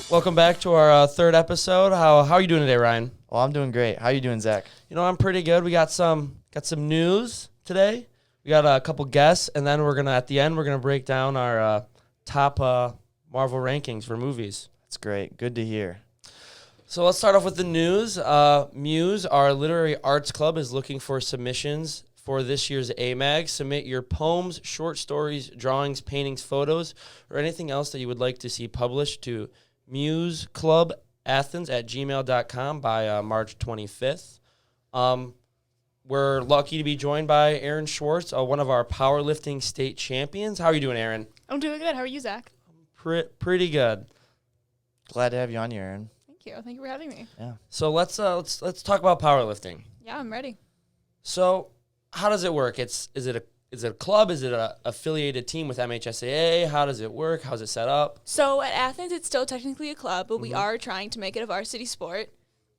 Welcome back to our third episode. How are you doing today, Ryan? Well, I'm doing great. How are you doing, Zach? I'm pretty good. We got some news today. We got a couple guests, and then at the end we're gonna break down our top Marvel rankings for movies. That's great. Good to hear. So let's start off with the news. Muse, our literary arts club, is looking for submissions for this year's AMAG. Submit your poems, short stories, drawings, paintings, photos, or anything else that you would like to see published to museclubathens@gmail.com by March 25th. We're lucky to be joined by Erin Schwartz, one of our powerlifting state champions. How are you doing, Erin? I'm doing good. How are you, Zach? Pretty good. Glad to have you on here, Erin. Thank you. Thank you for having me. Yeah. So let's talk about powerlifting. Yeah, I'm ready. So how does it work? Is it a club? Is it a affiliated team with MHSAA? How does it work? How's it set up? So at Athens, it's still technically a club, but we are trying to make it a varsity sport.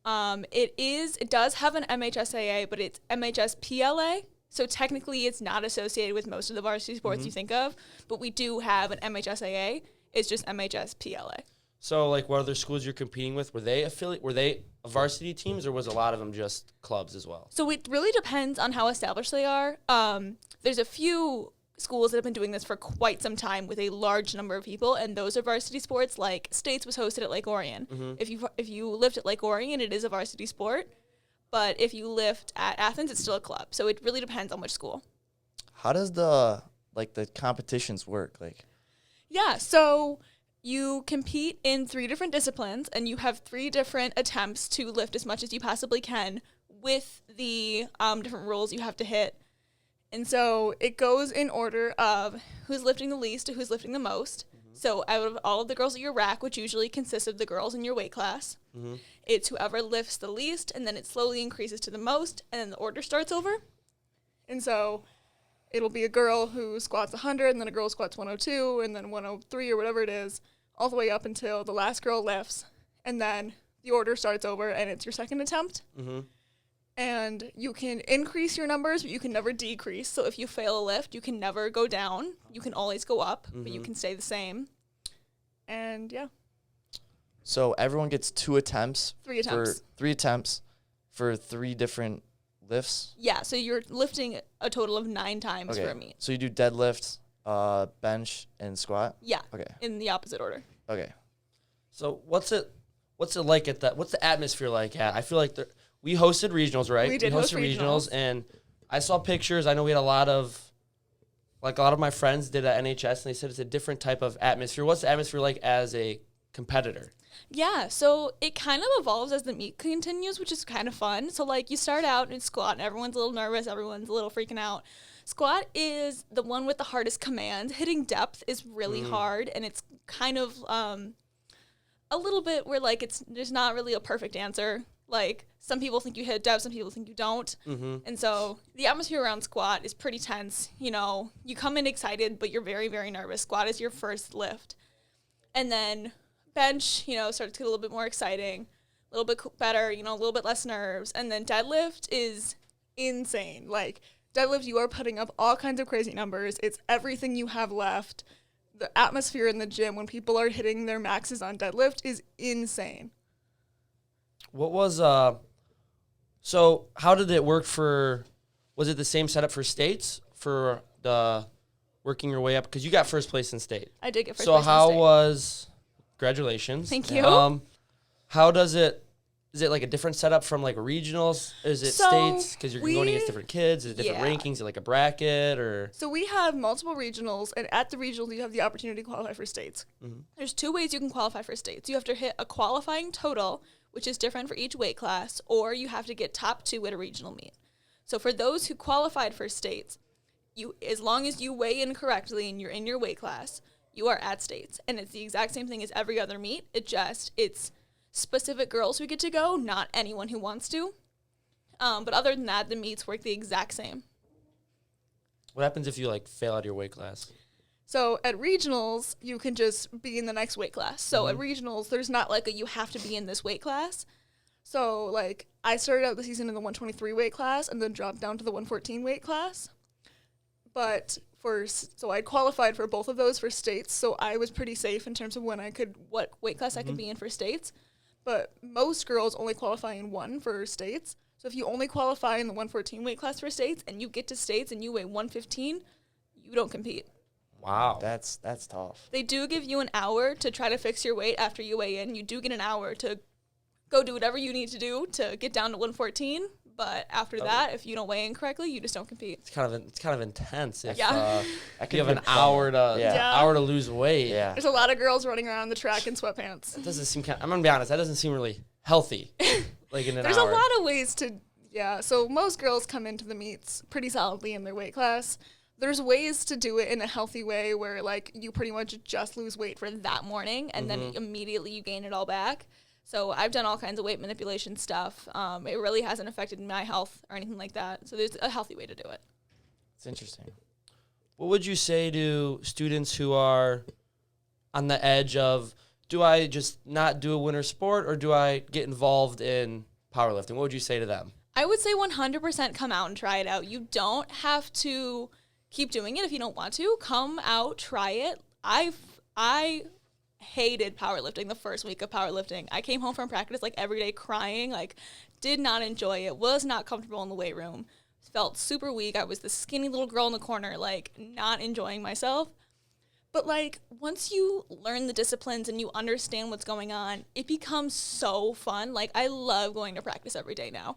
It does have an MHSAA, but it's MHSPLA. So technically, it's not associated with most of the varsity sports you think of. But we do have an MHSAA. It's just MHSPLA. So, like, what other schools you're competing with? Were they varsity teams, or was a lot of them just clubs as well? So it really depends on how established they are. There's a few schools that have been doing this for quite some time with a large number of people, and those are varsity sports. Like States was hosted at Lake Orion. If you lift at Lake Orion, it is a varsity sport. But if you lift at Athens, it's still a club. So it really depends on which school. How does the competitions work? Yeah, so you compete in 3 different disciplines, and you have 3 different attempts to lift as much as you possibly can with the different rules you have to hit. And so it goes in order of who's lifting the least to who's lifting the most. So out of all of the girls at your rack, which usually consists of the girls in your weight class, it's whoever lifts the least, and then it slowly increases to the most, and then the order starts over. And so it'll be a girl who squats 100, and then a girl squats 102, and then 103 or whatever it is, all the way up until the last girl lifts, and then the order starts over, and it's your second attempt. And you can increase your numbers, but you can never decrease. So if you fail a lift, you can never go down. You can always go up, but you can stay the same. And, yeah. So everyone gets 2 attempts. 3 attempts. 3 attempts for 3 different lifts? Yeah, so you're lifting a total of 9 times for a meet. So you do deadlift, bench, and squat? Yeah. Okay. In the opposite order. Okay. So what's it like at that? What's the atmosphere like at? I feel like we hosted regionals, right? We did host regionals, and I saw pictures. I know we had a lot of my friends did at NHS, and they said it's a different type of atmosphere. What's the atmosphere like as a competitor? Yeah, so it kind of evolves as the meet continues, which is kind of fun. So, you start out in squat, and everyone's a little nervous, everyone's a little freaking out. Squat is the one with the hardest command. Hitting depth is really hard, and it's kind of a little bit where, there's not really a perfect answer. Some people think you hit depth, some people think you don't. And so the atmosphere around squat is pretty tense. You come in excited, but you're very, very nervous. Squat is your first lift. And then bench, starts to get a little bit more exciting, a little bit better, a little bit less nerves. And then deadlift is insane. Deadlift, you are putting up all kinds of crazy numbers. It's everything you have left. The atmosphere in the gym when people are hitting their maxes on deadlift is insane. What was so how did it work was it the same setup for states for the working your way up? Because you got first place in state. I did get first place in state. So how was, congratulations. Thank you. How does it, is it like a different setup from regionals? Is it states? Because you're going against different kids? Is it different rankings? Is it like a bracket or? So we have multiple regionals, and at the regionals you have the opportunity to qualify for states. There's 2 ways you can qualify for states. You have to hit a qualifying total, which is different for each weight class, or you have to get top 2 at a regional meet. So for those who qualified for states, as long as you weigh in correctly and you're in your weight class, you are at states. And it's the exact same thing as every other meet. It's specific girls who get to go, not anyone who wants to. But other than that, the meets work the exact same. What happens if you fail out of your weight class? So at regionals, you can just be in the next weight class. So at regionals, there's not you have to be in this weight class. So I started out the season in the 123 weight class and then dropped down to the 114 weight class. But so I qualified for both of those for states, so I was pretty safe in terms of what weight class I could be in for states. But most girls only qualify in one for states. So if you only qualify in the 114 weight class for states and you get to states and you weigh 115, you don't compete. Wow. That's tough. They do give you an hour to try to fix your weight after you weigh in. You do get an hour to go do whatever you need to do to get down to 114. But after that, if you don't weigh in correctly, you just don't compete. It's kind of intense. If, Yeah. you have an hour to lose weight. Yeah. There's a lot of girls running around the track in sweatpants. That doesn't seem I'm gonna be honest. That doesn't seem really healthy. Like in an There's hour. a lot of ways to, so most girls come into the meets pretty solidly in their weight class. There's ways to do it in a healthy way where, like, you pretty much just lose weight for that morning and then immediately you gain it all back. So I've done all kinds of weight manipulation stuff. It really hasn't affected my health or anything like that. So there's a healthy way to do it. It's interesting. What would you say to students who are on the edge of, do I just not do a winter sport or do I get involved in powerlifting? What would you say to them? I would say 100% come out and try it out. You don't have to keep doing it if you don't want to. Come out, try it. I hated powerlifting the first week of powerlifting. I came home from practice like every day crying, like did not enjoy it, was not comfortable in the weight room, felt super weak. I was the skinny little girl in the corner, like not enjoying myself. But like once you learn the disciplines and you understand what's going on, it becomes so fun. Like I love going to practice every day now.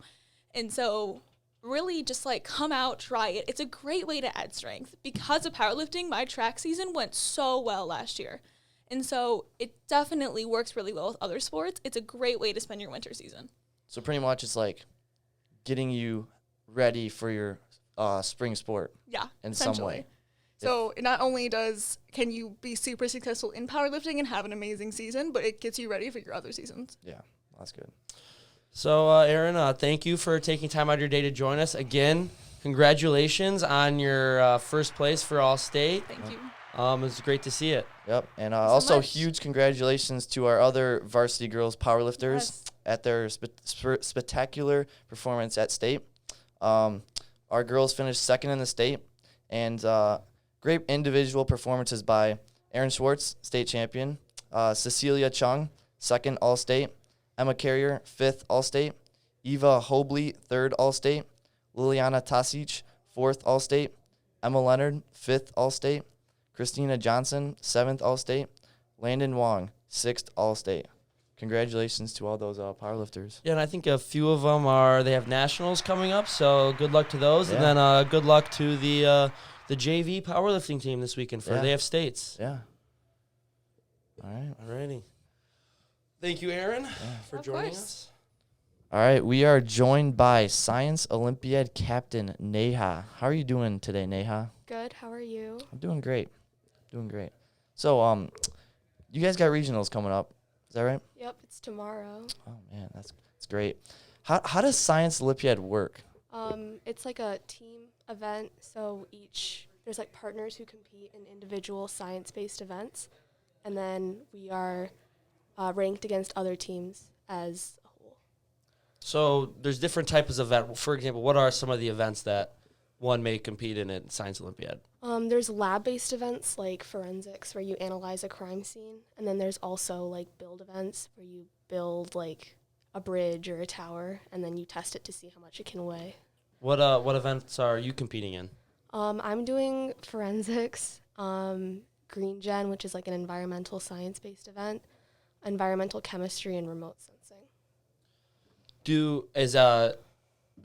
And so really just like come out, try it. It's a great way to add strength. Because of powerlifting, my track season went so well last year. And so it definitely works really well with other sports. It's a great way to spend your winter season. So pretty much it's like getting you ready for your spring sport. Yeah, in some way. So not only can you be super successful in powerlifting and have an amazing season, but it gets you ready for your other seasons. Yeah, that's good. So, Erin, thank you for taking time out of your day to join us. Again, congratulations on your first place for All-State. Thank you. It's great to see it. Yep, and so also much. huge congratulations to our other varsity girls powerlifters at their spectacular performance at state. Our girls finished second in the state, and great individual performances by Erin Schwartz, state champion, Cecilia Chung, second All-State, Emma Carrier, fifth All-State, Eva Hobley, third All-State, Liliana Tasic, fourth All-State, Emma Leonard, fifth All-State, Christina Johnson, seventh All-State, Landon Wong, sixth All-State. Congratulations to all those powerlifters. Yeah, and I think a few of them they have nationals coming up, so good luck to those. Yeah. And then good luck to the JV powerlifting team this weekend they have states. Yeah. All right. Alrighty. Thank you, Erin, for Of joining course. us. All right, we are joined by Science Olympiad Captain Neha. How are you doing today, Neha? Good. How are you? I'm doing great. So, you guys got regionals coming up. Is that right? Yep, it's tomorrow. Oh man, that's great. How does Science Olympiad work? It's like a team event, so there's like partners who compete in individual science-based events, and then we are ranked against other teams as a whole. So there's different types of events. For example, what are some of the events that one may compete in at Science Olympiad? There's lab-based events like forensics where you analyze a crime scene, and then there's also like build events where you build like a bridge or a tower, and then you test it to see how much it can weigh. What events are you competing in? I'm doing forensics, green gen, which is like an environmental science-based event, environmental chemistry, and remote sensing.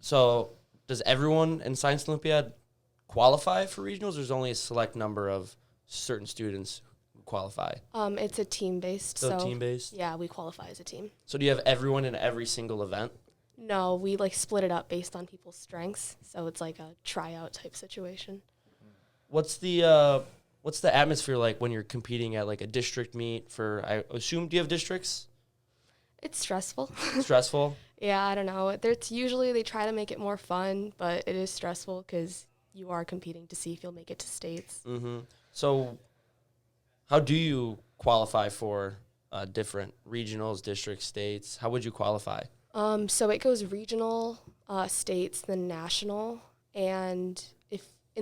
So does everyone in Science Olympiad qualify for regionals, or there's only a select number of certain students who qualify? It's a team-based. So team-based? Yeah, we qualify as a team. So do you have everyone in every single event? No, we like split it up based on people's strengths, so it's like a tryout type situation. What's the atmosphere like when you're competing at like a district meet for, I assume, do you have districts? It's stressful. Stressful? Yeah, I don't know. Usually they try to make it more fun, but it is stressful because you are competing to see if you'll make it to states. Mm-hmm. So how do you qualify for different regionals, districts, states? How would you qualify? So it goes regional, states, then national, and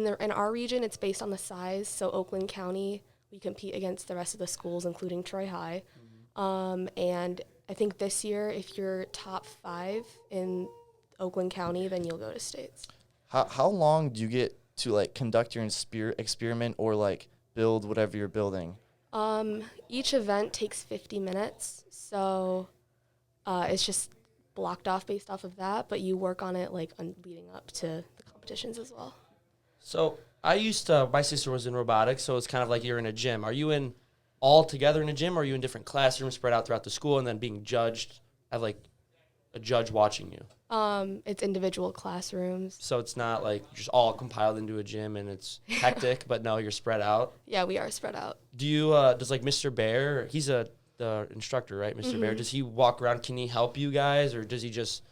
in our region, it's based on the size. So Oakland County, we compete against the rest of the schools, including Troy High. And I think this year, if you're top 5 in Oakland County, then you'll go to states. How long do you get to like conduct your experiment or like build whatever you're building? Each event takes 50 minutes, so it's just blocked off based off of that, but you work on it like leading up to the competitions as well. So my sister was in robotics, so it's kind of like you're in a gym. Are you in all together in a gym, or are you in different classrooms spread out throughout the school and then being judged? Have like a judge watching you? It's individual classrooms. So it's not like just all compiled into a gym and it's hectic, but no, you're spread out. Yeah, we are spread out. Do you, does like Mr. Bear, he's the instructor, right? Mr. Bear, does he walk around? Can he help you guys, or does he just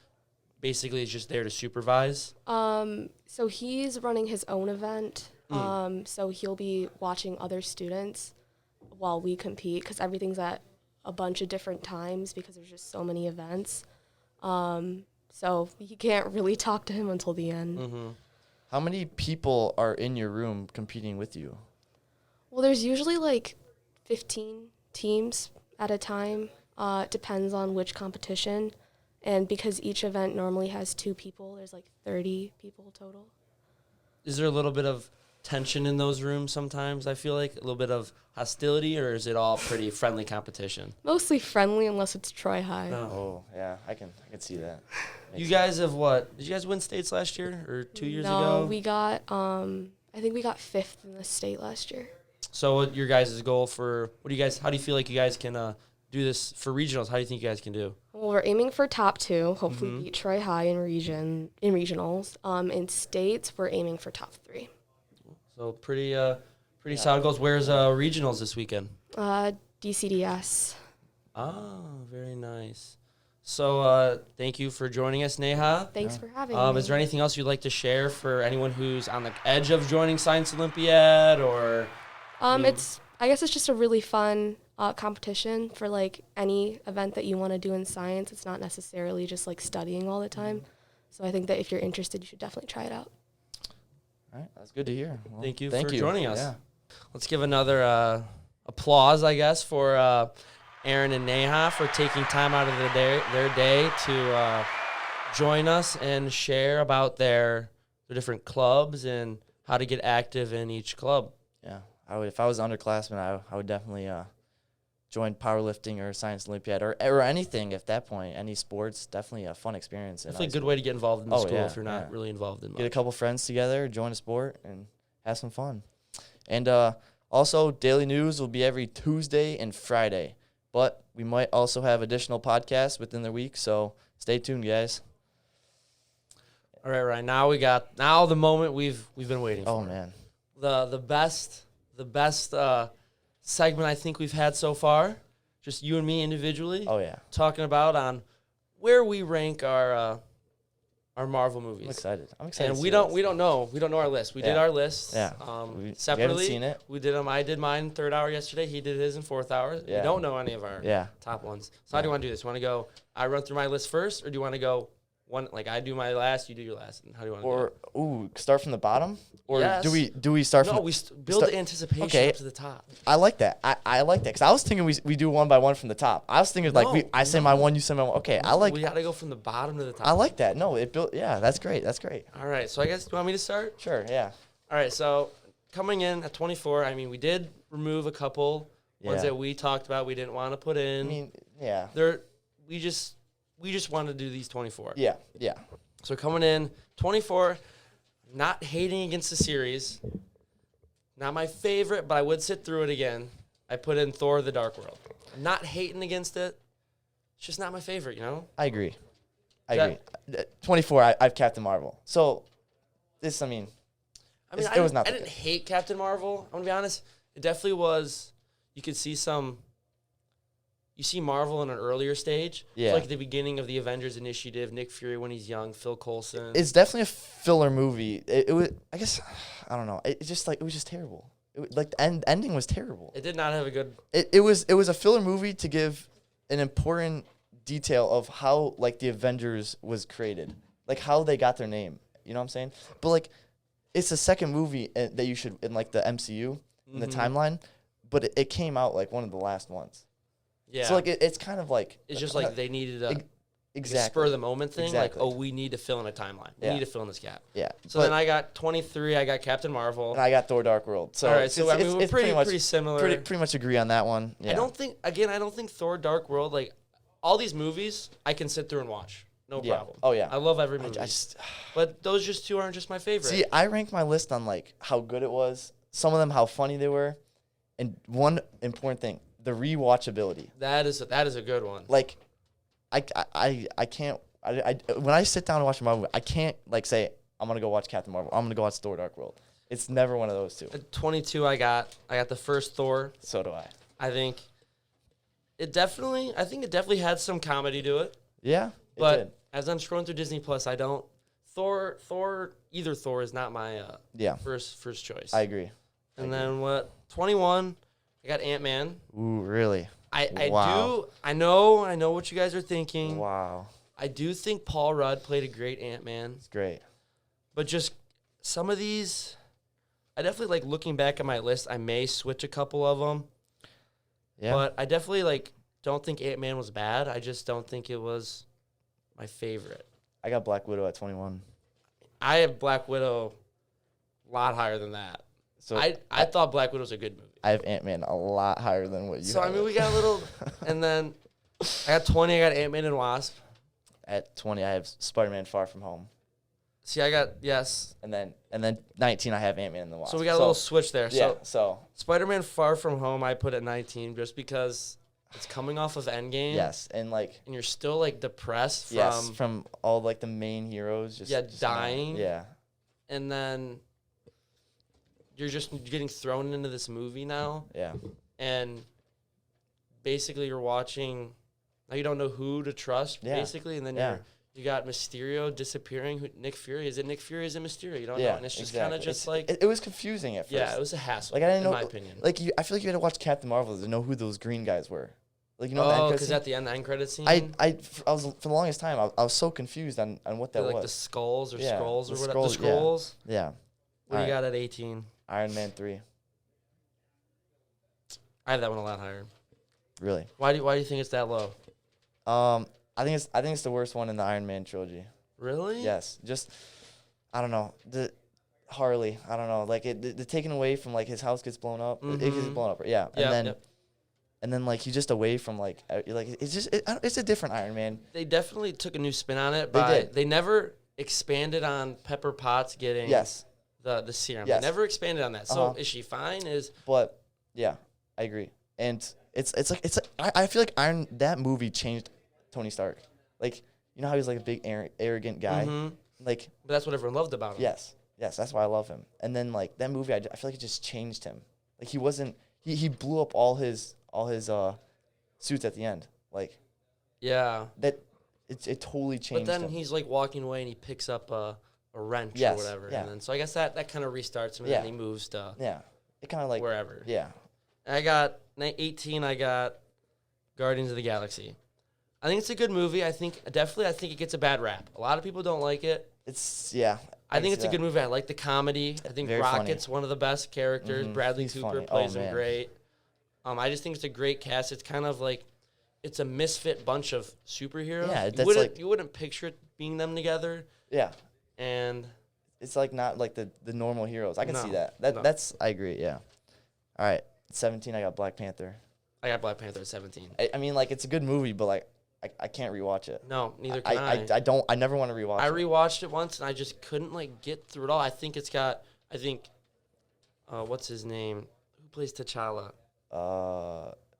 basically is just there to supervise? So he's running his own event. So he'll be watching other students while we compete, because everything's at a bunch of different times because there's just so many events. So you can't really talk to him until the end. How many people are in your room competing with you? Well, there's usually like 15 teams at a time. It depends on which competition. And because each event normally has 2 people, there's like 30 people total. Is there a little bit of tension in those rooms sometimes? I feel like a little bit of hostility, or is it all pretty friendly competition? Mostly friendly unless it's Troy High. Oh, yeah, I can see that. You guys have what? Did you guys win states last year or 2 years ago? No, we got, I think we got 5th in the state last year. So what your guys' goal for, how do you feel like you guys can do this for regionals? How do you think you guys can do? Well, we're aiming for top 2, hopefully beat Troy High in regionals. In states, we're aiming for top 3. So pretty solid goals. Where's regionals this weekend? DCDS. Ah, very nice. So thank you for joining us, Neha. Thanks for having me. Is there anything else you'd like to share for anyone who's on the edge of joining Science Olympiad, or? I guess it's just a really fun competition for like any event that you want to do in science. It's not necessarily just like studying all the time. So I think that if you're interested, you should definitely try it out. All right, that's good to hear. Well, thank you for joining us. Yeah. Let's give another applause, I guess, for Erin and Neha for taking time out of their day to join us and share about their different clubs and how to get active in each club. Yeah, if I was an underclassman, I would definitely join powerlifting or science Olympiad or anything at that point. Any sports, definitely a fun experience. Definitely a good way to get involved in the school if you're not really involved in much. Get a couple friends together, join a sport, and have some fun. And also, daily news will be every Tuesday and Friday. But we might also have additional podcasts within the week, so stay tuned, guys. All right. Now the moment we've been waiting for. Oh man, the best segment I think we've had so far. Just you and me individually. Oh yeah, talking about on where we rank our Marvel movies. I'm excited. And we don't know our list. We did our list. Yeah. Separately. We haven't seen it. We did them. I did mine 3rd hour yesterday. He did his in 4th hour. Yeah. We don't know any of our top ones. So how do you want to do this? You want to go? I run through my list first, or do you want to go one? Like I do my last, you do your last. And how do you want to do it? Start from the bottom, or yes. do we start from? No, we build anticipation up to the top. I like that. I like that because I was thinking we do one by one from the top. I was thinking I say my one, you say my one. Okay, We got to go from the bottom to the top. I like that. No, it built. Yeah, that's great. All right, so I guess do you want me to start? Sure. Yeah. All right, so coming in at 24, I mean, we did remove a couple ones that we talked about we didn't want to put in. I mean, yeah. We just wanted to do these 24. Yeah. So coming in 24, not hating against the series, not my favorite, but I would sit through it again. I put in Thor: The Dark World. I'm not hating against it. It's just not my favorite, you know? I agree. 24, I have Captain Marvel. So this, it was not. I didn't hate Captain Marvel. I'm going to be honest. It definitely was. You could see you see Marvel in an earlier stage. Yeah. It's like the beginning of the Avengers Initiative, Nick Fury when he's young, Phil Coulson. It's definitely a filler movie. It was, I guess, I don't know. It was just terrible. The ending was terrible. It did not have a good. It was a filler movie to give an important detail of how the Avengers was created, like how they got their name. You know what I'm saying? But it's the second movie that you should in like the MCU in the timeline, but it came out like one of the last ones. Yeah. So like it's kind of like it's just like they needed a exactly spur of the moment thing. Exactly. Like, oh, we need to fill in a timeline. We Yeah. need to fill in this gap. Yeah. So then I got 23. I got Captain Marvel. and I got Thor: Dark World. So All right. So I mean, we're it's pretty similar. pretty much agree on that one. Yeah. I don't think Thor: Dark World, like all these movies, I can sit through and watch. No Yeah. problem. Oh, yeah. I love every movie. I just but those just two aren't just my favorite. see. I rank my list on like how good it was. Some of them how funny they were, and one important thing: the rewatchability. that is a good one. Like, I can't. When I sit down and watch a Marvel, I can't like say I'm gonna go watch Captain Marvel. I'm gonna go watch Thor: Dark World. It's never one of those two. At 22, I got the first Thor. So do I. I think it definitely had some comedy to it. Yeah, But did. as I'm scrolling through Disney Plus, I don't either Thor is not my Yeah, first choice. I agree. And then 21, I got Ant-Man. Ooh, really? I Wow. I know what you guys are thinking. Wow, I do think Paul Rudd played a great Ant-Man, it's great. but just some of these, I definitely like looking back at my list. I may switch a couple of them, Yeah, but I definitely like don't think Ant-Man was bad. I just don't think it was my favorite. I got Black Widow at 21. I have Black Widow a lot higher than that. So I thought Black Widow was a good movie. I have Ant-Man a lot higher than what you. So I have mean, it. we got a little, and then I got 20. I got Ant-Man and Wasp. At 20, I have Spider-Man: Far From Home, See, I got yes. and then 19, I have Ant-Man and the Wasp. So we got a little switch there. Yeah. So So Spider-Man: Far From Home, I put at 19 just because it's coming off of End Game. yes, and like And you're still like depressed from, yes, from all like the main heroes just not- dying. Yeah. and then you're just getting thrown into this movie now, Yeah. and basically you're watching. Now you don't know who to trust, Yeah. basically, and then Yeah. you got Mysterio disappearing. Nick Fury, is it Nick Fury? Is it Mysterio? You don't Yeah. know, and it's just kind of exactly. just like it was confusing at first. yeah, it was a hassle. Like I didn't know. in my opinion. Like I feel like you had to watch Captain Marvel to know who those green guys were. Like you know. the end Oh, credit because scene? at the end credit scene, I was for the longest time I was so confused on what that like was. the skulls or Yeah, scrolls or the whatever. The scrolls, yeah. scrolls. Yeah. What do you Alright. got at 18? Iron Man 3. I have that one a lot higher. Really. Why do you think it's that low? I think it's the worst one in the Iron Man trilogy. Really? Yes. Just I don't know. The Harley, I don't know. Like the taken away from like his house gets blown up. It gets Mhm. blown up. Yeah. Yep, And then yep. and then like he's just away from like it's a different Iron Man. They definitely took a new spin on it. They did. They never expanded on Pepper Potts getting Yes. the serum. Yes. They never expanded on that. So Uh-huh. is she fine? But yeah, I agree. And I feel like that movie changed Tony Stark. Like you know how he's like a big arrogant guy. Mhm. Like But that's what everyone loved about him. yes, that's why I love him. And then like that movie, I feel like it just changed him. Like he wasn't he blew up all his suits at the end. Like Yeah. that it totally changed But then him. he's like walking away and he picks up a wrench Yes, or whatever. yeah. And then so I guess that kind of restarts him and Yeah. then he moves to Yeah, it kind of like wherever. yeah. I got 18. I got Guardians of the Galaxy. I think it's a good movie. I think it gets a bad rap. A lot of people don't like it. It's yeah. I think can it's see a good that. movie. I like the comedy. I think Very funny. Rocket's one of the best characters. Mhm. Bradley He's Cooper funny. plays Oh, him man. great. I just think it's a great cast. It's kind of like it's a misfit bunch of superheroes. Yeah, you that's wouldn't like- you wouldn't picture it being them together. Yeah, And it's like not like the normal heroes. I can see No, that. no. That's I agree. Yeah. All right, 17. I got Black Panther. I got Black Panther at 17. I mean, like it's a good movie, but like I can't rewatch it. No, neither can I. I don't. I never want to rewatch I it. rewatched it once and I just couldn't like get through it all. I think what's his name? Who plays T'Challa?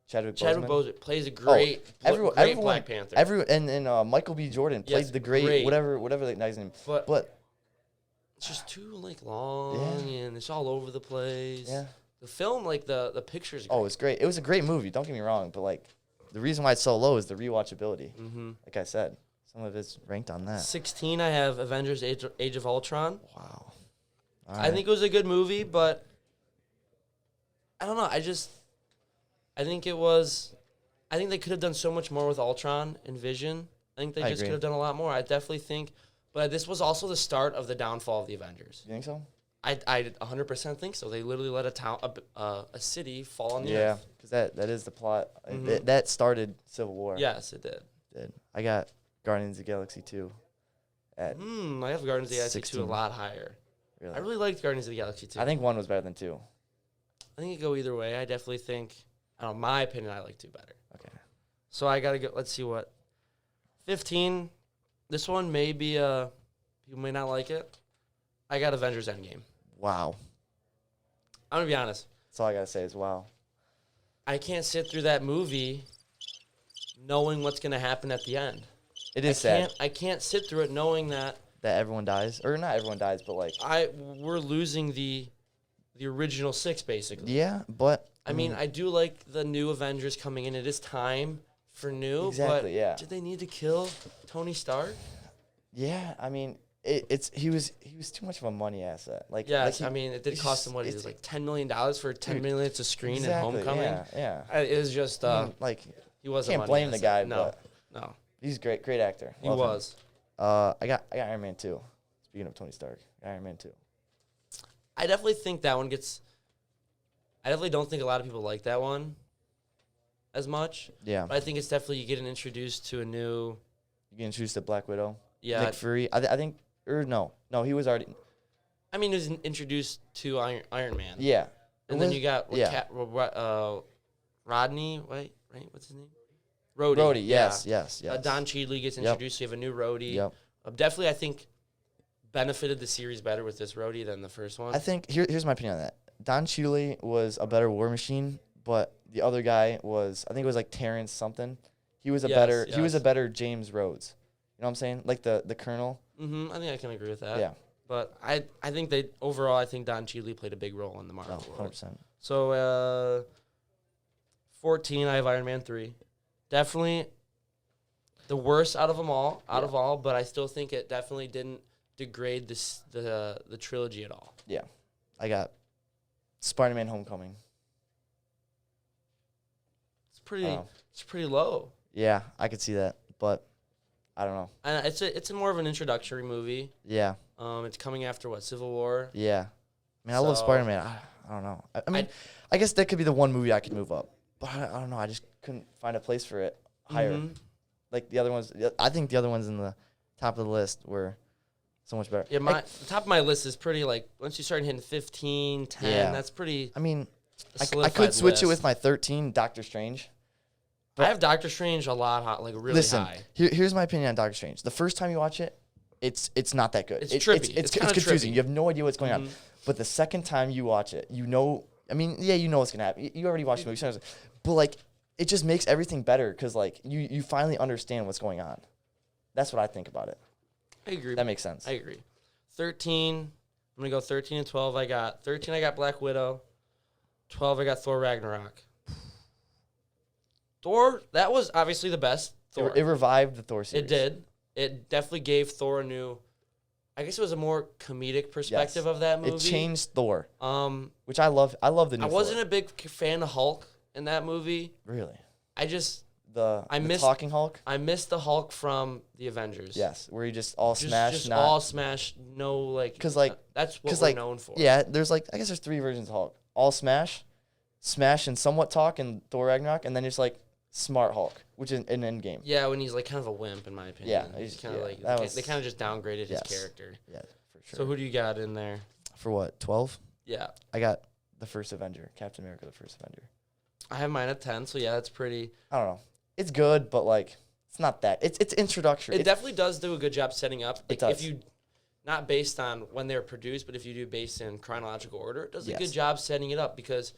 Chadwick Chadwick Boseman. Boseman plays a great, Everyone, great everyone, Black Panther. and Michael B. Jordan played Yes, the great, great. whatever that guy's name. but But it's just too like long and it's all over the place. yeah, The film, like the pictures. oh, it's great. It was a great movie. Don't get me wrong, but like the reason why it's so low is the rewatchability. Mm-hmm. Like I said, some of it's ranked on that. 16, I have Avengers Age of Ultron. Wow. I think it was a good movie, but I don't know. I think they could have done so much more with Ultron and Vision. I think they I just agree. could have done a lot more. I definitely think, but this was also the start of the downfall of the Avengers. You think so? I 100% think so. They literally let a city fall on the Yeah, earth. because that is the plot. Mhm. That started Civil War. Yes, it did. I got Guardians of the Galaxy 2 at I have Guardians of the Galaxy 2 a 16. lot higher. really. I really liked Guardians of the Galaxy 2. I think 1 was better than 2. I think it could go either way. I definitely think, I don't know, my opinion, I like 2 better. Okay. So I got to go, let's see what. 15, this one may be, you may not like it. I got Avengers End Game. Wow. I'm going to be honest. That's all I got to say is wow. I can't sit through that movie knowing what's going to happen at the end. It is sad I can't sit through it knowing that that everyone dies. Or not everyone dies, but like. we're losing the original 6, basically. Yeah, but. I mean, I do like the new Avengers coming in. It is time for new. Exactly, but yeah. Did they need to kill Tony Stark? Yeah, I mean, he was too much of a money asset. Like, Yes, I mean, it did cost them what? It was like $10 million for 10 minutes of screen in Homecoming. Yeah. It was just Like, he wasn't. can't money blame the asset. guy, No, but no, he's great actor. he Love him. was. I got Iron Man 2. Speaking of Tony Stark, Iron Man 2. I definitely think that one gets. I definitely don't think a lot of people like that one as much. Yeah. But I think it's definitely you getting introduced to a new. You get introduced to Black Widow. Yeah. Nick Fury. I think, or no, he was already. I mean, he was introduced to Iron Man. Yeah. And then you got Rodney. Wait, right? What's his name? Rhodey. Rhodey. Yeah. Yes. Don Cheadle gets introduced. So you have a new Rhodey. Yep. Definitely, I think benefited the series better with this Rhodey than the first one. I think here's my opinion on that. Don Cheadle was a better War Machine, but the other guy was, I think it was like Terrence something. He was he was a better James Rhodes. You know what I'm saying? Like the Colonel. I think I can agree with that. Yeah. But I think overall, I think Don Cheadle played a big role in the Marvel world. 100%. So, 14, I have Iron Man 3. Definitely the worst out of them all, but I still think it definitely didn't degrade the trilogy at all. Yeah. I got Spider-Man Homecoming. It's pretty low. Yeah, I could see that, but I don't know. And it's a more of an introductory movie. Yeah. It's coming after what, Civil War? Yeah. I mean, I love So- Spider-Man. I don't know. I mean, I guess that could be the one movie I could move up, but I don't know. I just couldn't find a place for it higher. Mhm. Like the other ones, I think the other ones in the top of the list were so much better. Yeah, the top of my list is pretty, like, once you start hitting 15, 10, Yeah. that's pretty I mean, a I solidified could switch it list. with my 13, Doctor Strange. I have Doctor Strange a lot, like, really Listen, high. here's my opinion on Doctor Strange. The first time you watch it, it's not that good. It's trippy. It's kinda confusing. trippy. You have no idea what's going on. Mhm. But the second time you watch it, you know. I mean, yeah, you know what's gonna happen. You already watched the movie, but like, it just makes everything better because like you finally understand what's going on. That's what I think about it. I agree. That makes sense. I agree. 13, I'm going to go 13 and 12. I got 13, I got Black Widow. 12, I got Thor Ragnarok. Thor, that was obviously the best Thor. It revived the Thor series. It did. It definitely gave Thor a new, I guess it was a more comedic perspective of that movie. It changed Thor, Um, which I love. I love the new. I wasn't Thor. a big fan of Hulk in that movie. Really I just, the missed- talking Hulk. I missed the Hulk from the Avengers. Yes, where he just all Just, smash, just not all smash, no, like, 'Cause, like- that's what 'cause, we're like, known for. yeah. There's like I guess there's 3 versions of Hulk. All smash, smash and somewhat talk in Thor Ragnarok, and then there's like smart Hulk, which is in Endgame. Yeah, when he's like kind of a wimp, in my opinion. Yeah, he's kind of like that was- they kind of just downgraded Yes. his character. Yeah, for sure. So who do you got in there? For what? 12? Yeah, I got the first Avenger, Captain America, the first Avenger. I have mine at 10. So yeah, that's pretty. I don't know. It's good, but like it's not that. It's introductory. It It's- definitely does do a good job setting up. Like, does. if you, not based on when they're produced, but if you do based in chronological order, it does a Yes. good job setting it up because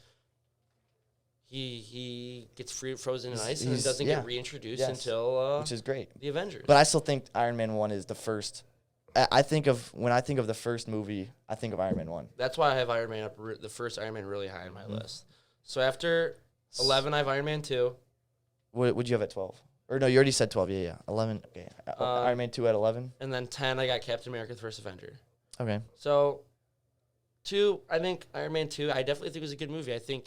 he gets frozen in ice and then doesn't get reintroduced Yes. until which is great. the Avengers. But I still think Iron Man 1 is the first. I think of when I think of the first movie, I think of Iron Man 1. That's why I have Iron Man up, the first Iron Man really high on my Mm-hmm. list. So after 11, I have Iron Man 2. What would you have at 12? Or no, you already said 12. Yeah. 11. Okay. Iron Man 2 at 11. And then 10, I got Captain America: The First Avenger. Okay. So, 2, I think Iron Man 2, I definitely think it was a good movie. I think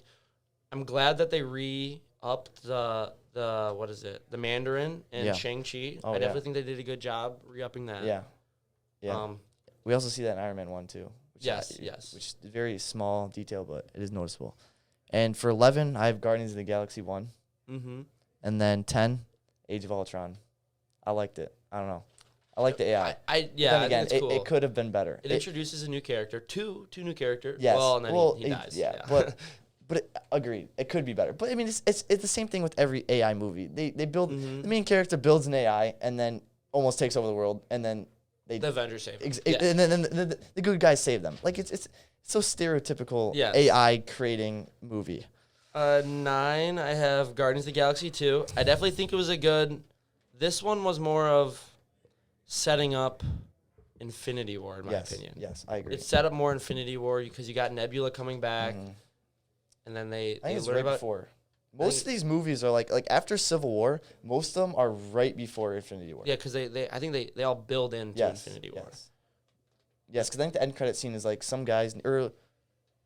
I'm glad that they re-upped the what is it? The Mandarin and Yeah. Shang-Chi. Oh, I yeah. definitely think they did a good job re-upping that. Yeah. Yeah. Um, We also see that in Iron Man 1 too. Which Yes, yes. Which is a very small detail, but it is noticeable. And for 11, I have Guardians of the Galaxy 1. Mm-hmm. And then 10, Age of Ultron. I liked it. I don't know. I like the AI. I Then think it's cool. it could have been better. It introduces a new character, two new characters. Yes. Well, and then he dies. Yeah, but agreed. It could be better. But I mean, it's the same thing with every AI movie. They build the main character builds an AI and then almost takes over the world, and then the Avengers save them. and then the good guys save them. Like it's so stereotypical Yes. AI creating movie. 9, I have Guardians of the Galaxy 2. I definitely think it was a good. This one was more of setting up Infinity War, in my opinion. Yes, I agree. It set up more Infinity War because you got Nebula coming back, and then I think it's learn right about before. Most of these movies are like after Civil War. Most of them are right before Infinity War. Yeah, because I think they all build into Infinity War. Yes, because I think the end credit scene is like some guys or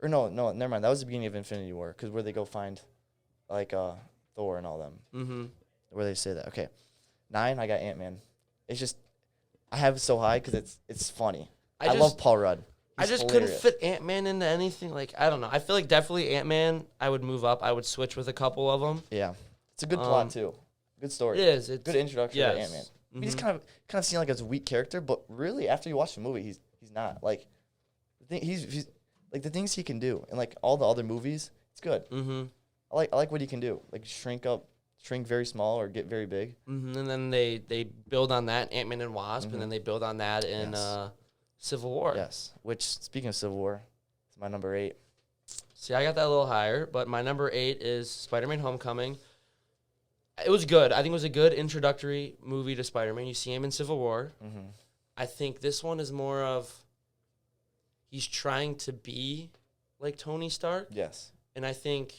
no, never mind. That was the beginning of Infinity War because where they go find like Thor and all them. Mm-hmm. Where they say that. Okay, 9. I got Ant-Man. It's just I have it so high because it's funny. I love Paul Rudd. I just couldn't fit Ant-Man into anything. Like, I don't know. I feel like definitely Ant-Man, I would move up. I would switch with a couple of them. Yeah. It's a good plot, too. Good story. It is. It's good introduction to Ant-Man. Mm-hmm. He's kind of seen like as a weak character, but really, after you watch the movie, he's not. Like, he's like the things he can do, and like all the other movies, it's good. Mm-hmm. I like what he can do. Like, shrink very small or get very big. Mm-hmm. And then they build on that, Ant-Man and Wasp, and then they build on that in Civil War. Yes. Which, speaking of Civil War, it's my number 8. See, I got that a little higher, but my number 8 is Spider-Man Homecoming. It was good. I think it was a good introductory movie to Spider-Man. You see him in Civil War. Mm-hmm. I think this one is more of he's trying to be like Tony Stark. Yes. And I think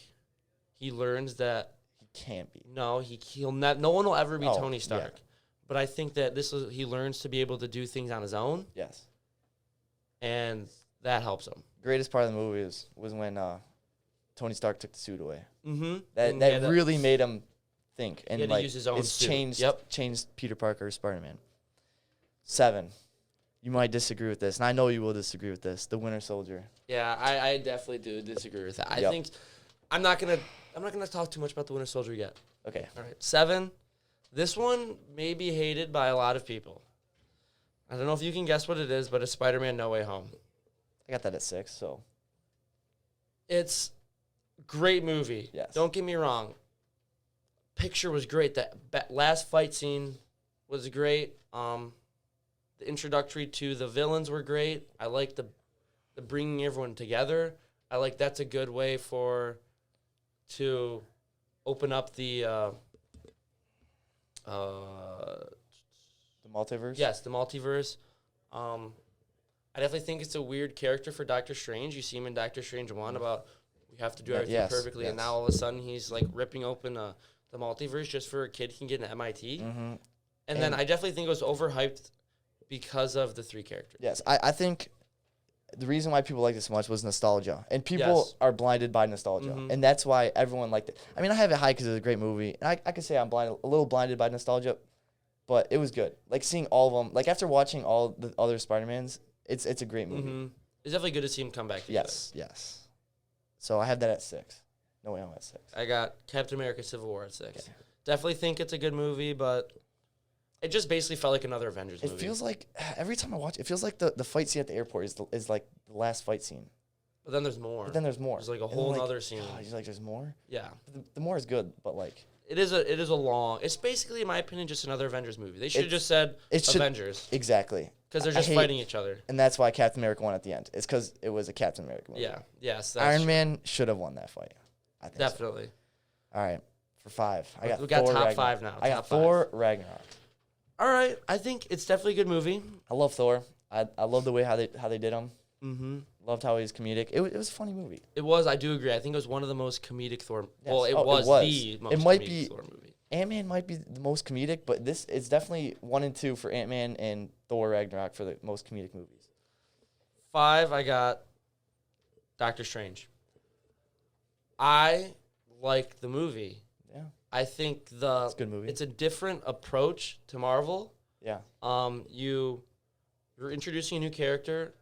he learns that he can't be. No, he'll not. No one will ever be Tony Stark. Yeah. But I think that he learns to be able to do things on his own. Yes. And that helps him. Greatest part of the movie was when Tony Stark took the suit away. Mm-hmm. That really made him think and he had to like use his own suit. changed Peter Parker's Spider-Man. 7. You might disagree with this, and I know you will disagree with this. The Winter Soldier. Yeah, I definitely do disagree with that. I think I'm not gonna talk too much about the Winter Soldier yet. Okay. All right. 7. This one may be hated by a lot of people. I don't know if you can guess what it is, but it's Spider-Man No Way Home. I got that at 6. So. It's great movie. Yes. Don't get me wrong. Picture was great. That last fight scene was great. The introductory to the villains were great. I like the bringing everyone together. I like that's a good way to open up the multiverse. Yes, the multiverse. I definitely think it's a weird character for Doctor Strange. You see him in Doctor Strange 1 about we have to do everything perfectly, and now all of a sudden he's like ripping open the multiverse just for a kid can get an MIT. Mm-hmm. And then I definitely think it was overhyped because of the 3 characters. Yes, I think the reason why people like this so much was nostalgia. And people are blinded by nostalgia. Mm-hmm. And that's why everyone liked it. I mean, I have it high because it's a great movie. And I could say I'm a little blinded by nostalgia, but it was good. Like, seeing all of them, like, after watching all the other Spider-Mans, it's a great movie. Mm-hmm. It's definitely good to see him come back together. Yes. So I have that at 6. No way, I'm at 6. I got Captain America Civil War at 6. Okay. Definitely think it's a good movie, but it just basically felt like another Avengers movie. It feels like, every time I watch it feels like the fight scene at the airport is like the last fight scene. But then there's more. There's like a whole other scene. There's more? Yeah. The more is good, but like... It is a long... It's basically, in my opinion, just another Avengers movie. They should have just said Avengers. Exactly. Because they're just fighting each other. And that's why Captain America won at the end. It's because it was a Captain America movie. Yeah. Yes. Iron Man should have won that fight. I think Definitely. So. All right. For 5. We got top 5 now. I got Thor Ragnarok. All right. I think it's definitely a good movie. I love Thor. I love the way how they did him. Mm-hmm. Loved how he was comedic. It was a funny movie. It was. I do agree. I think it was one of the most comedic Thor. Yes. Well, it was the most comedic Thor movie. Ant-Man might be the most comedic, but it's definitely 1 and 2 for Ant-Man and Thor Ragnarok for the most comedic movies. 5, I got Doctor Strange. I like the movie. Yeah. I think it's a good movie. It's a different approach to Marvel. Yeah. You're introducing a new character,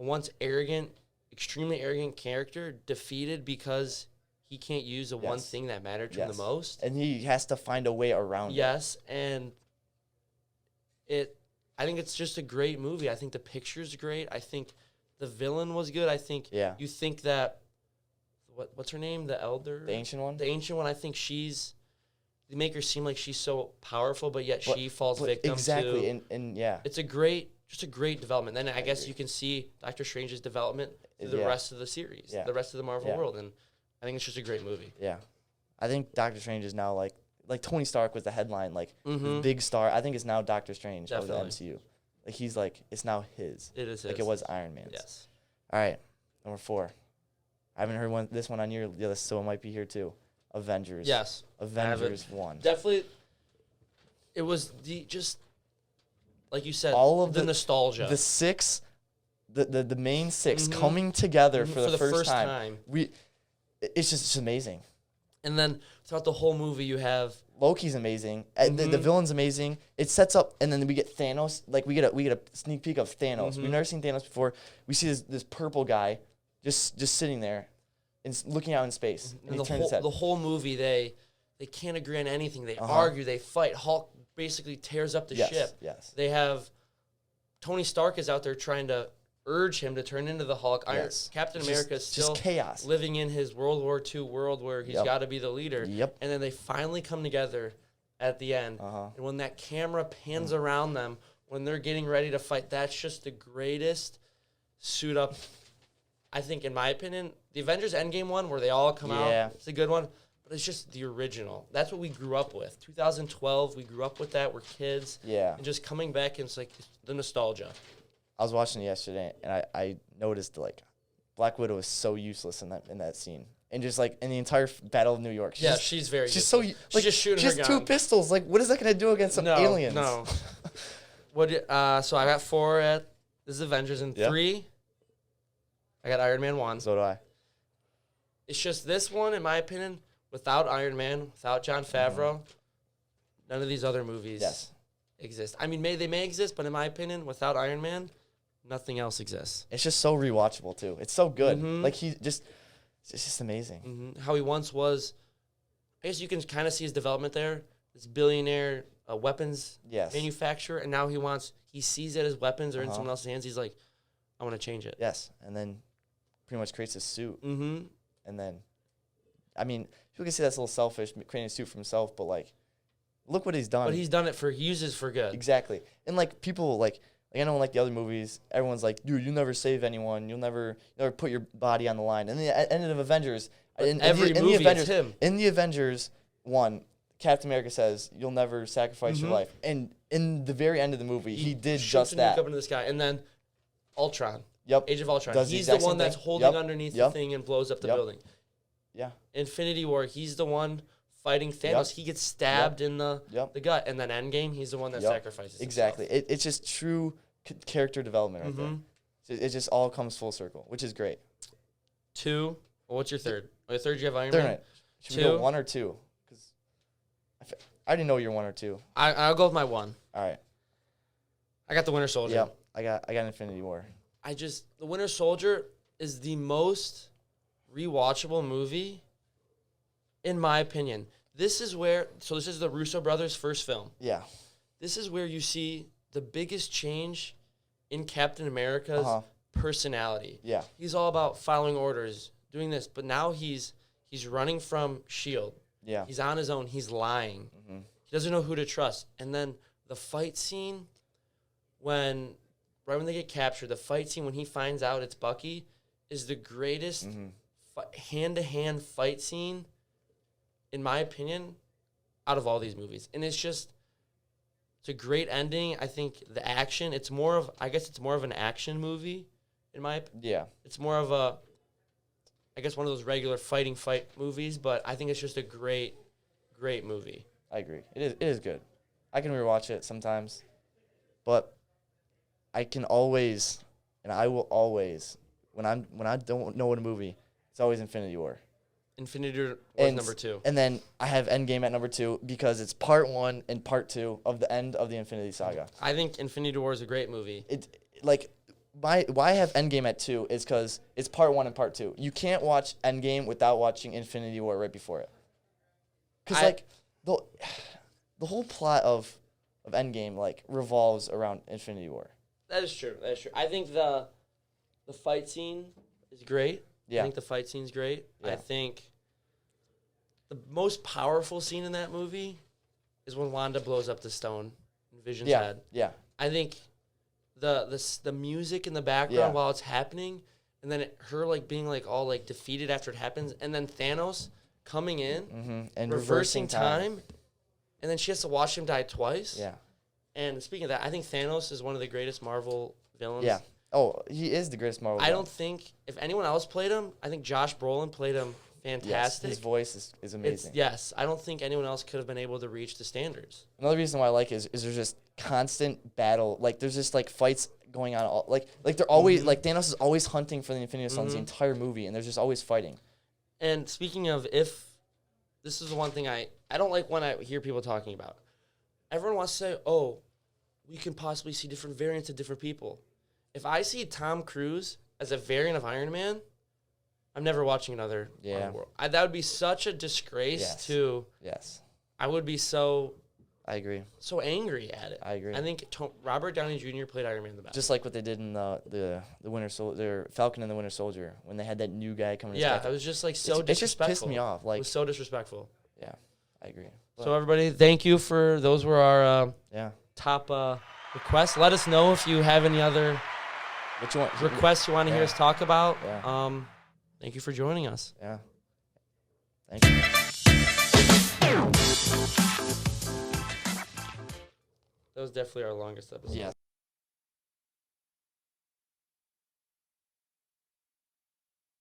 a once arrogant, extremely arrogant character defeated because he can't use the one thing that mattered to him the most. And he has to find a way around it. Yes, and I think it's just a great movie. I think the picture's great. I think the villain was good. I think you think that what's her name? The elder? The ancient one? The ancient one. I think they make her seem like she's so powerful, but yet she falls victim exactly. to. And it's a great development. Then I guess you can see Doctor Strange's development through the rest of the series, the rest of the Marvel world, and I think it's just a great movie. Yeah. I think Doctor Strange is now like Tony Stark was the headline, the big star. I think it's now Doctor Strange of the MCU. Like he's like, it's now his. It is like his. it was Iron Man's. Yes. All right, number 4. I haven't heard this one on your list, so it might be here too. Avengers. Yes. Avengers 1. Definitely. It was like you said, all of the nostalgia. The main 6 coming together for the first time. It's just amazing. And then throughout the whole movie, you have Loki's amazing. The villain's amazing. It sets up, and then we get Thanos. Like we get a sneak peek of Thanos. We've never seen Thanos before. We see this purple guy just sitting there and looking out in space. And the whole movie, they can't agree on anything. They argue. They fight. Hulk basically tears up the ship. Yes. They have Tony Stark is out there trying to urge him to turn into the Hulk. Captain America is still chaos. living in his World War II world where he's got to be the leader. Yep. And then they finally come together at the end. And when that camera pans around them, when they're getting ready to fight, that's just the greatest suit up. I think, in my opinion, the Avengers End Game one, where they all come out, it's a good one. But it's just the original. That's what we grew up with. 2012, we grew up with that. We're kids. Yeah. And just coming back, and it's like the nostalgia. I was watching it yesterday, and I noticed like Black Widow is so useless in that scene, and just like in the entire Battle of New York. She's very. She's so she's just shooting her gun. 2 pistols. Like, what is that gonna do against some aliens? No. So I got 4 at this is Avengers, and 3. I got Iron Man 1. So do I. It's just this one, in my opinion, without Iron Man, without Jon Favreau, none of these other movies exist. I mean, they may exist, but in my opinion, without Iron Man, nothing else exists. It's just so rewatchable too. It's so good. Like it's just amazing. How he once was. I guess you can kind of see his development there. This billionaire weapons manufacturer, and now he sees it as weapons or in someone else's hands. He's like, I want to change it. Yes, and then pretty much creates a suit. And then, I mean, people can say that's a little selfish, creating a suit for himself, but like, look what he's done. But he's done it he uses for good. Exactly. And like people like I know in like the other movies, everyone's like, dude, you'll never save anyone. You'll never put your body on the line. And the end of Avengers, in the Avengers 1, Captain America says, you'll never sacrifice your life. And in the very end of the movie, he did just that. Up into the sky. And then Ultron. Yep. Age of Ultron. Does he's the one that's holding underneath the thing and blows up the building. Yeah. Infinity War, he's the one fighting Thanos. He gets stabbed in the gut. And then Endgame, he's the one that sacrifices Exactly. himself. It's just true character development right there. It just all comes full circle, which is great. 2. Well, what's your third? Your third, you have Iron Man? Right. Should we go 1 or 2? Because I already know you're 1 or 2. I'll go with my 1. All right. I got the Winter Soldier. Yep. I got Infinity War. The Winter Soldier is the most rewatchable movie, in my opinion. This is the Russo brothers' first film. Yeah. This is where you see the biggest change in Captain America's personality. Yeah. He's all about following orders, doing this, but now he's running from S.H.I.E.L.D. Yeah. He's on his own. He's lying. He doesn't know who to trust. And then the fight scene right when they get captured, the fight scene when he finds out it's Bucky is the greatest hand-to-hand fight scene, in my opinion, out of all these movies. And it's a great ending. I think the action, it's more of an action movie, in my opinion. Yeah. It's more of one of those regular fight movies, but I think it's just a great, great movie. I agree. It is good. I can rewatch it sometimes, but I can always, and I will always, when I don't know what a movie, it's always Infinity War. Infinity War is number 2. And then I have Endgame at number 2 because it's part 1 and part 2 of the end of the Infinity Saga. I think Infinity War is a great movie. why I have Endgame at 2 is because it's part 1 and part 2. You can't watch Endgame without watching Infinity War right before it. Because like the whole plot of Endgame like revolves around Infinity War. That is true. That is true. I think the fight scene is great. Yeah. I think the fight scene's great. Yeah. I think the most powerful scene in that movie is when Wanda blows up the stone in Vision's head. Yeah. I think the music in the background Yeah. while it's happening, and then her like being like all like defeated after it happens, and then Thanos coming in And reversing time, and then she has to watch him die twice. Yeah. And speaking of that, I think Thanos is one of the greatest Marvel villains. Yeah. Oh, he is the greatest Marvel. I villain. don't think if anyone else played him, I think Josh Brolin played him Yes, fantastic. his voice is amazing. Yes, I don't think anyone else could have been able to reach the standards. Another reason why I like it is there's just constant battle. Like there's just like fights going on. Like they're always like Thanos is always hunting for the Infinity Stones the entire movie, and there's just always fighting. And speaking of this is the one thing I don't like when I hear people talking about. Everyone wants to say, oh, we can possibly see different variants of different people. If I see Tom Cruise as a variant of Iron Man, I'm never watching another Marvel world. That would be such a disgrace to. Yes. I would be so I agree. angry at it. I agree. I think Robert Downey Jr. played Iron Man the best. Just like what they did in the Winter Soldier, Falcon and the Winter Soldier, when they had that new guy coming. Yeah, it was just like so disrespectful. It just pissed me off. Like it was so disrespectful. Yeah, I agree. So everybody, thank you for those were our top requests. Let us know if you have any other what you want requests you want to hear us talk about. Yeah. Thank you for joining us. Yeah. Thank you. That was definitely our longest episode. Yeah.